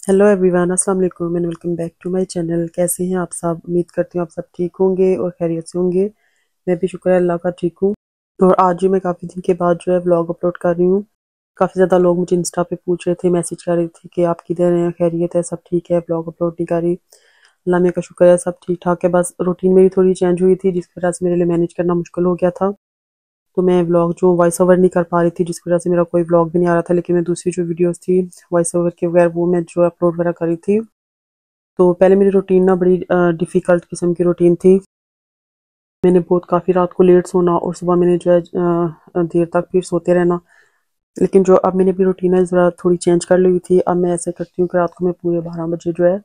Hello everyone, अस्सलाम वालेकुम and welcome back to my channel. कैसे हैं आप सब? उम्मीद करती हूँ आप सब ठीक होंगे और खैरियत से होंगे। मैं भी शुक्र है अल्लाह का ठीक हूँ। और आज जो मैं काफ़ी दिन के बाद जो है व्लॉग अपलोड कर रही हूँ। काफ़ी ज़्यादा लोग मुझे इंस्टा पे पूछ रहे थे, मैसेज कर रहे थे कि आप किधर हैं, खैरियत है, सब ठीक है, व्लॉग अपलोड नहीं कर रही। अल्लाह मियां का शुक्र है, सब ठीक ठाक है। बस रूटीन मेरी थोड़ी चेंज हुई थी जिसकी वजह से मेरे लिए मैनेज करना मुश्किल हो गया था। तो मैं व्लॉग जो वॉइस ओवर नहीं कर पा रही थी, जिसकी वजह से मेरा कोई व्लॉग भी नहीं आ रहा था। लेकिन मैं दूसरी जो वीडियोस थी वॉइस ओवर के बगैर, वो मैं जो अपलोड वगैरह करी थी। तो पहले मेरी रूटीन ना बड़ी डिफ़िकल्ट किस्म की रूटीन थी। मैंने बहुत काफ़ी रात को लेट सोना और सुबह मैंने जो है देर तक फिर सोते रहना। लेकिन जो अब मैंने अपनी रूटीन है ज़रा थोड़ी चेंज कर ली हुई थी। अब मैं ऐसे करती हूँ कि रात को मैं पूरे 12 बजे जो है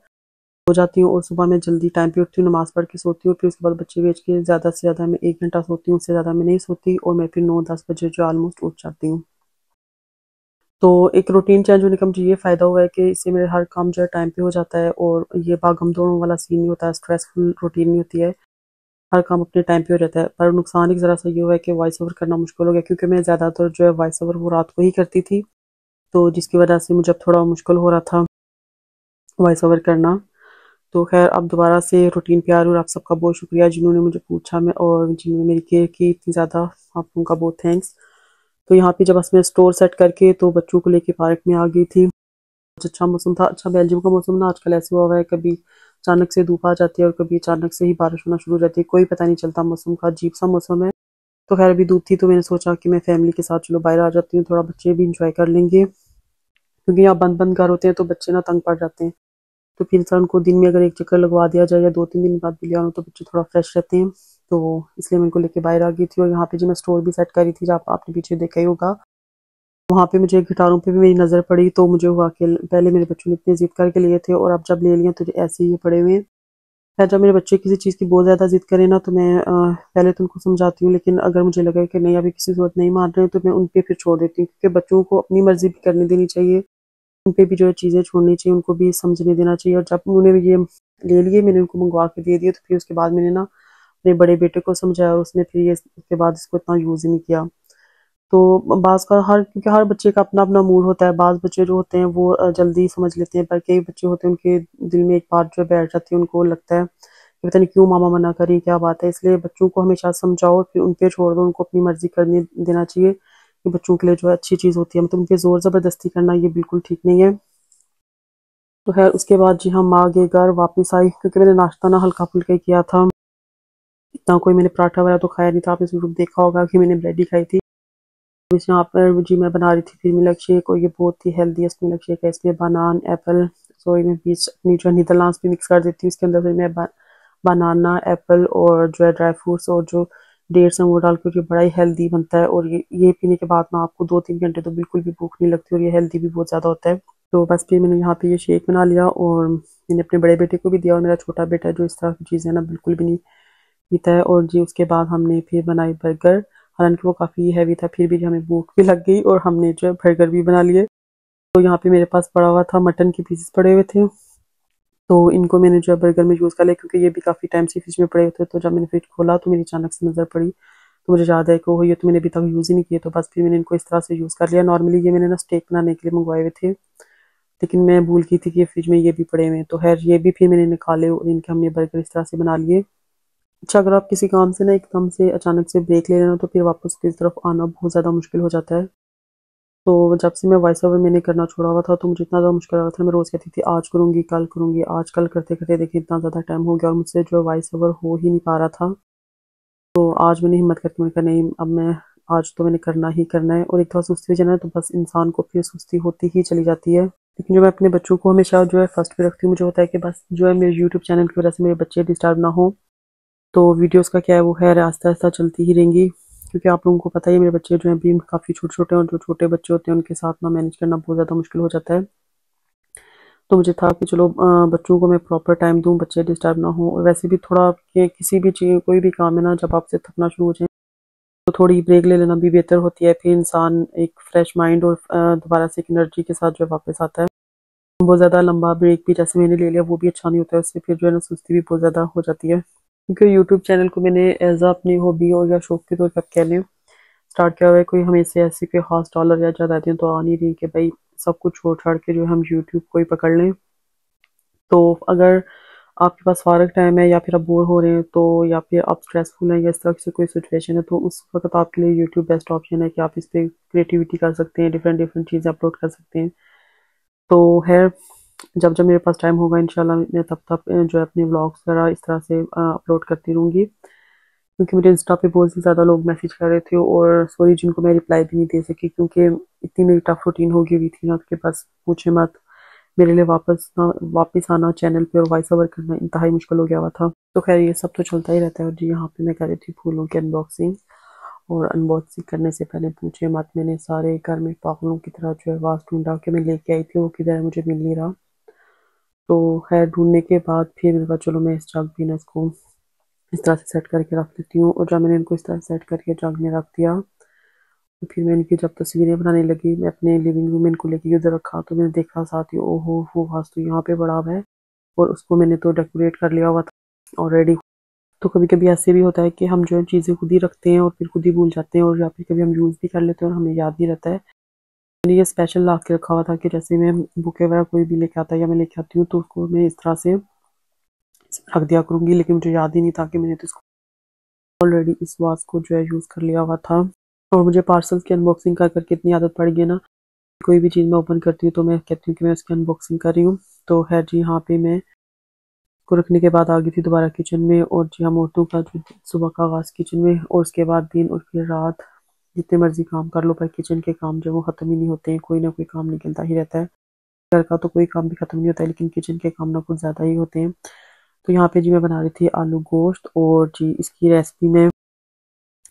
सो जाती हूँ और सुबह मैं जल्दी टाइम पे उठती हूँ, नमाज़ पढ़ के सोती हूँ। फिर उसके बाद बच्चे भेज के ज़्यादा से ज़्यादा मैं 1 घंटा सोती हूँ, उससे ज़्यादा मैं नहीं सोती। और मैं फिर 9-10 बजे जो ऑलमोस्ट उठ जाती हूँ। तो एक रूटीन चेंज होने का मुझे ये फ़ायदा हुआ है कि इससे मेरे हर काम जो है टाइम पे हो जाता है और ये भागम-दौड़ वाला सीन नहीं होता है, स्ट्रेसफुल रूटीन नहीं होती है। हर काम अपने टाइम पे हो जाता है। पर नुकसान एक ज़रा-सा ये हुआ है कि वॉइस ओवर करना मुश्किल हो गया, क्योंकि मैं ज़्यादातर जो है वॉइस ओवर वो रात को ही करती थी। तो जिसकी वजह से मुझे अब थोड़ा मुश्किल हो रहा था वॉइस ओवर करना। तो ख़ैर अब दोबारा से रूटीन पे आ रही हूँ और आप सबका बहुत शुक्रिया जिन्होंने मुझे पूछा मैं और जिन्होंने मेरी केयर की, इतनी ज़्यादा आप लोगों का बहुत थैंक्स। तो यहाँ पे जब बस मैं स्टोर सेट करके तो बच्चों को लेके पार्क में आ गई थी। आज अच्छा मौसम था। अच्छा, बेल्जियम का मौसम ना आजकल ऐसे हुआ हुआ है, कभी अचानक से धूप आ जाती है और कभी अचानक से ही बारिश होना शुरू हो जाती है। कोई पता नहीं चलता मौसम का, अजीब-सा मौसम है। तो ख़ैर अभी धूप थी तो मैंने सोचा कि मैं फैमिली के साथ चलो बाहर आ जाती हूँ, थोड़ा बच्चे भी एंजॉय कर लेंगे। क्योंकि यहाँ बंद-बंद घर होते हैं तो बच्चे ना तंग पड़ जाते हैं। तो फिर इंसान को दिन में अगर एक चक्कर लगवा दिया जाए या 2-3 दिन बाद भी ले आऊँ तो बच्चे थोड़ा फ्रेश रहते हैं। तो इसलिए मैं इनको लेके बाहर आ गई थी और यहाँ पे जो मैं स्टोर भी सेट करी थी, जो आपने पीछे देखा ही होगा। वहाँ पे मुझे गिटारों पे भी मेरी नज़र पड़ी तो मुझे हुआ कि पहले मेरे बच्चों ने इतनी ज़िद करके लिए थे और अब जब ले लिए तो ऐसे ही ये पड़े हुए हैं। खैर जब मेरे बच्चे किसी चीज़ की बहुत ज़्यादा ज़िद करें ना तो मैं पहले तो उनको समझाती हूँ, लेकिन अगर मुझे लगे कि नहीं अभी किसी सूरत नहीं मान रहे हैं तो मैं उन पे फिर छोड़ देती हूँ, क्योंकि बच्चों को अपनी मर्ज़ी भी करने देनी चाहिए। उन पे भी जो है चीज़ें छोड़नी चाहिए, उनको भी समझने देना चाहिए। और जब उन्होंने ये ले लिए, मैंने उनको मँगवा के दे दिए, तो फिर उसके बाद मैंने ना अपने बड़े बेटे को समझाया और उसने फिर ये उसके बाद इसको इतना यूज़ ही नहीं किया। तो बाज़ का हर क्योंकि हर बच्चे का अपना-अपना मूड होता है। बाज़ बच्चे जो होते हैं वो जल्दी समझ लेते हैं, पर कई बच्चे होते हैं उनके दिल में एक बात जो है बैठ जाती है, उनको लगता है कि पता नहीं क्यों मामा मना कर रही है, क्या बात है? इसलिए बच्चों को हमेशा समझाओ, फिर उन पे छोड़ दो, उनको अपनी मर्ज़ी करने देना चाहिए। ये बच्चों के लिए जो है अच्छी चीज़ होती है, मतलब उन पे ज़ोर ज़बरदस्ती करना ये बिल्कुल ठीक नहीं है। तो ख़ैर उसके बाद जी हम आ गए घर, वापस आई क्योंकि मैंने नाश्ता ना हल्का-फुल्का ही किया था। इतना कोई मैंने पराठा वगैरह तो खाया नहीं था, आपने ज़रूर देखा होगा कि मैंने ब्रेड ही खाई थी। कुछ यहाँ पर जी मैं बना रही थी फिर मिल्क शेक, और ये बहुत ही हेल्दीएस्ट मिल्क शेक है। इसमें बनान, एप्पल, सॉरी मैं बीच अपनी जो है नीदरलैंड्स भी मिक्स कर देती हूँ इसके अंदर। फिर मैं बनाना, एप्पल और जो है ड्राई फ्रूट्स और जो डेट्स हैं वो डाल के, जो बड़ा ही हेल्दी बनता है। और ये पीने के बाद ना आपको 2-3 घंटे तो बिल्कुल भी भूख नहीं लगती और ये हेल्दी भी बहुत ज़्यादा होता है। तो बस फिर मैंने यहाँ पे ये शेक बना लिया और मैंने अपने बड़े बेटे को भी दिया, और मेरा छोटा बेटा है जो इस तरह की चीज़ें ना बिल्कुल भी नहीं पीता है। और जी उसके बाद हमने फिर बनाई बर्गर। हालाँकि वो काफ़ी हेवी था, फिर भी हमें भूख भी लग गई और हमने जो है बर्गर भी बना लिए। तो यहाँ पे मेरे पास पड़ा हुआ था, मटन के पीसेस पड़े हुए थे, तो इनको मैंने जो है बर्गर में यूज़ कर लिया, क्योंकि ये भी काफ़ी टाइम से फ्रिज में पड़े हुए थे। तो जब मैंने फ्रिज खोला तो मेरी अचानक से नज़र पड़ी, तो मुझे याद है कि ओह! ये तो मैंने अभी तक यूज़ ही नहीं किए। तो बस फिर मैंने इनको इस तरह से यूज़ कर लिया। नॉर्मली ये मैंने ना स्टेक बनाने के लिए मँगवाए हुए थे, लेकिन मैं भूल गई थी कि ये फ्रिज में ये भी पड़े हुए हैं। तो ख़ैर ये भी फिर मैंने निकाले और इनके हमने बर्गर इस तरह से बना लिए। अच्छा, अगर आप किसी काम से ना एकदम से अचानक से ब्रेक ले लें ना, तो फिर वापस उसकी तरफ आना बहुत ज़्यादा मुश्किल हो जाता है। तो जब से मैं वॉइस ओवर मैंने करना छोड़ा हुआ था तो मुझे इतना ज़्यादा मुश्किल लग रहा था। मैं रोज़ कहती थी आज करूँगी, आज कल करते-करते देखिए इतना ज़्यादा टाइम हो गया और मुझसे जो है वॉइस ओवर हो ही नहीं पा रहा था। तो आज मैंने हिम्मत करके मैंने कहा नहीं, अब मैं आज तो मैंने करना ही करना है। और एक बार सुस्ती हो जाए ना तो बस इंसान को फिर सुस्ती होती ही चली जाती है। लेकिन जो मैं अपने बच्चों को हमेशा जो है फर्स्ट पे रखती हूँ, मुझे होता है कि बस जो है मेरे यूट्यूब चैनल की वज़ह से मेरे बच्चे डिस्टर्ब ना हों। तो वीडियोज़ का क्या है वो ख़ैर आहिस्ता-आहिस्ता चलती ही रहेंगी, क्योंकि आप लोगों को पता ही है मेरे बच्चे जो हैं अभी काफ़ी छोटे-छोटे हैं और जो छोटे बच्चे होते हैं उनके साथ ना मैनेज करना बहुत ज़्यादा मुश्किल हो जाता है। तो मुझे था कि चलो बच्चों को मैं प्रॉपर टाइम दूँ, बच्चे डिस्टर्ब ना हों। और वैसे भी थोड़ा कि किसी भी चीज़ कोई भी काम है ना, जब आपसे थकना शुरू हो जाए तो थोड़ी ब्रेक ले लेना भी बेहतर होती है। फिर इंसान एक फ्रेश माइंड और दोबारा से एक एनर्जी के साथ जो है वापस आता है। बहुत ज़्यादा लंबा ब्रेक भी जैसे मैंने ले लिया वो भी अच्छा नहीं होता है, उससे फिर जो है ना सुस्ती भी बहुत ज़्यादा हो जाती है। क्योंकि यूट्यूब चैनल को मैंने एज़ अ अपनी हॉबी और या शौक के तौर पे आप कह लें स्टार्ट किया हुआ है। कोई हमें से ऐसी कोई ख़ास डॉलर या ज़्यादा दें तो आ नहीं रही कि भाई सब कुछ छोड़-छाड़ के जो हम यूट्यूब को ही पकड़ लें। तो अगर आपके पास फ़ारग टाइम है या फिर आप बोर हो रहे हैं तो, या फिर आप स्ट्रेसफुल हैं या इस तरह से कोई सिचुएशन है, तो उस वक़्त आपके लिए यूट्यूब बेस्ट ऑप्शन है कि आप इस पे क्रिएटिविटी कर सकते हैं, डिफरेंट डिफरेंट चीज़ें अपलोड कर सकते हैं। तो है, जब जब मेरे पास टाइम होगा इंशाल्लाह मैं तब तब जो है अपने व्लॉग्स वगैरह इस तरह से अपलोड करती रहूँगी। क्योंकि मुझे इंस्टा पे बहुत ही ज़्यादा लोग मैसेज कर रहे थे और सॉरी जिनको मैं रिप्लाई भी नहीं दे सकी, क्योंकि इतनी मेरी टफ रूटीन हो गई हुई थी ना कि बस पूछे मत। मेरे लिए वापस आना चैनल पे और वॉइस ओवर करना इंतहाई मुश्किल हो गया हुआ था। तो खैर ये सब तो चलता ही रहता है। और जी यहाँ पे मैं कर रही थी फूलों की अनबॉक्सिंग, और अनबॉक्सिंग करने से पहले पूछे मत, मैंने सारे घर में पागलों की तरह जो है आवाज़ ढूंढा कि मैं लेके आई थी, वो किधर है मुझे मिल नहीं रहा। तो खैर ढूंढने के बाद फिर मैंने कहा चलो मैं इस जग भी ना इसको इस तरह से सेट करके रख देती हूँ। और जब मैंने इनको इस तरह सेट करके जग में रख दिया, तो फिर मैं इनकी जब तस्वीरें बनाने लगी, मैं अपने लिविंग रूम में इनको लेके उधर रखा, तो मैंने देखा साथ ही ओहो वो घास तो यहाँ पे बड़ा हुआ है, और उसको मैंने तो डेकोरेट कर लिया हुआ था ऑलरेडी। तो कभी कभी ऐसे भी होता है कि हम जो है चीज़ें खुद ही रखते हैं और फिर खुद ही भूल जाते हैं, और या फिर कभी हम यूज़ भी कर लेते हैं और हमें याद नहीं रहता है। मैंने ये स्पेशल ला के रखा हुआ था कि जैसे मैं बुके वगैरह कोई भी लेके आता है या मैं लेके आती हूँ, तो उसको मैं इस तरह से रख दिया करूँगी, लेकिन मुझे याद ही नहीं था कि मैंने तो इसको ऑलरेडी इस वास को जो है यूज़ कर लिया हुआ था। और मुझे पार्सल्स की अनबॉक्सिंग कर करके इतनी आदत पड़ गई ना, कोई भी चीज़ मैं ओपन करती हूँ तो मैं कहती हूँ कि मैं उसकी अनबॉक्सिंग कर रही हूँ। तो है जी, यहाँ पे मैं को रखने के बाद आ गई थी दोबारा किचन में, और जी हम औरतों का जो सुबह का आगाज़ किचन में, और उसके बाद दिन और फिर रात, जितने मर्जी काम कर लो पर किचन के काम जो है वो ख़त्म ही नहीं होते हैं, कोई ना कोई काम निकलता ही रहता है। घर का तो कोई काम भी ख़त्म नहीं होता है, लेकिन किचन के काम ना कुछ ज़्यादा ही होते हैं। तो यहाँ पे जी मैं बना रही थी आलू गोश्त, और जी इसकी रेसिपी में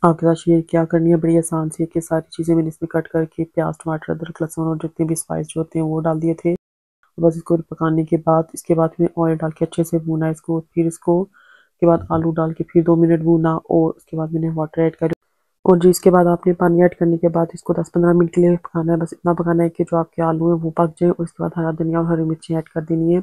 आपके साथ शेयर क्या करनी है, बड़ी आसान सी है कि सारी चीज़ें मैंने इसमें कट करके प्याज टमाटर अदरक लहसुन और जितने भी स्पाइस जो होते हैं वो डाल दिए थे। बस इसको पकाने के बाद, इसके बाद में ऑयल डाल के अच्छे से भूना इसको, फिर इसको के बाद आलू डाल के फिर 2 मिनट भूना, और उसके बाद मैंने वाटर ऐड कर, और जी इसके बाद आपने पानी ऐड करने के बाद इसको 10-15 मिनट के लिए पकाना है। बस इतना पकाना है कि जो आपके आलू हैं वो पक जाए, और उसके बाद हरा धनिया और हरी मिर्ची ऐड कर देनी है।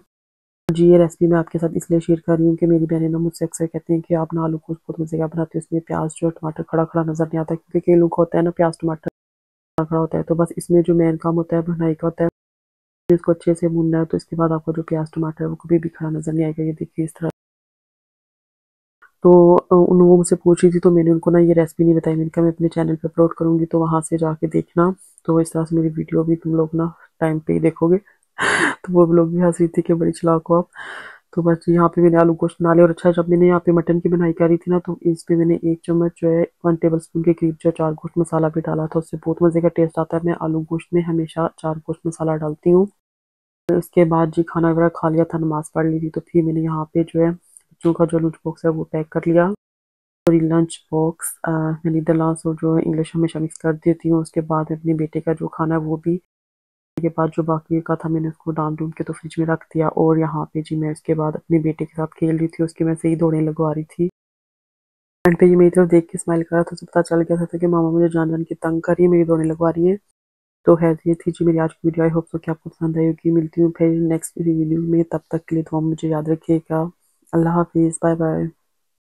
जी ये रेसिपी मैं आपके साथ इसलिए शेयर कर रही हूँ कि मेरी बहनें ना मुझसे अक्सर कहती हैं कि आप ना आलू को बहुत मज़े का बनाते हो, उसमें प्याज जो टमाटर खड़ा खड़ा नजर नहीं आता, क्योंकि कई लोग होता है ना प्याज टमाटर खड़ा खड़ा होता है। तो बस इसमें जो मेन काम होता है बनाई का होता है, इसको अच्छे से भूनना है। तो इसके बाद आपको जो प्याज टमाटर है वो कभी भी खड़ा नजर नहीं आएगा। ये देखिए इस तरह। तो उन वो मुझसे पूछ रही थी, तो मैंने उनको ना ये रेसिपी नहीं बताई, मैंने कहा मैं अपने चैनल पे अपलोड करूँगी तो वहाँ से जाके देखना। तो इस तरह से मेरी वीडियो भी तुम लोग ना टाइम पे ही देखोगे। तो वो लोग भी हंस रही थी कि बड़ी चालाक हो आप। तो बस यहाँ पे मैंने आलू गोश्त बना लिया। और अच्छा, जब मैंने यहाँ पे मटन की बनाई करी थी ना, तो इस पे मैंने 1 चम्मच जो है 1 टेबल स्पून के करीब जो चार गोश्त मसाला भी डाला था, उससे बहुत मज़े का टेस्ट आता है। मैं आलू गोश्त में हमेशा चार गोश्त मसाला डालती हूँ। उसके बाद जी खाना वगैरह खा लिया था, नमाज़ पढ़ ली थी, तो फिर मैंने यहाँ पे जो है बच्चों का जो लंच बॉक्स है वो पैक कर लिया। और ये लंच बॉक्स मैं नीदरलैंड्स और जो इंग्लिश हमेशा मिक्स कर देती हूँ। उसके बाद अपने बेटे का जो खाना है वो भी, के बाद जो बाकी का था मैंने उसको डाल डूल के तो फ्रिज में रख दिया। और यहाँ पे जी मैं उसके बाद अपने बेटे के साथ खेल रही थी, उसकी मैं से ही दौड़ने लगवा रही थी। एंड पे ये मेरी तरफ देख के स्माइल कर रहा था, तो पता चल गया था कि मामा मुझे जान जान के तंग कर रही है, मेरी दौड़ने लगवा रही है। तो है ये थी जी मेरी आज की वीडियो। आई होप सो कि आपको पसंद आई होगी। मिलती हूँ फिर नेक्स्ट वीडियो में, तब तक के लिए दुआ में मुझे याद रखिएगा। अल्लाह हाफिज़, बाय बाय।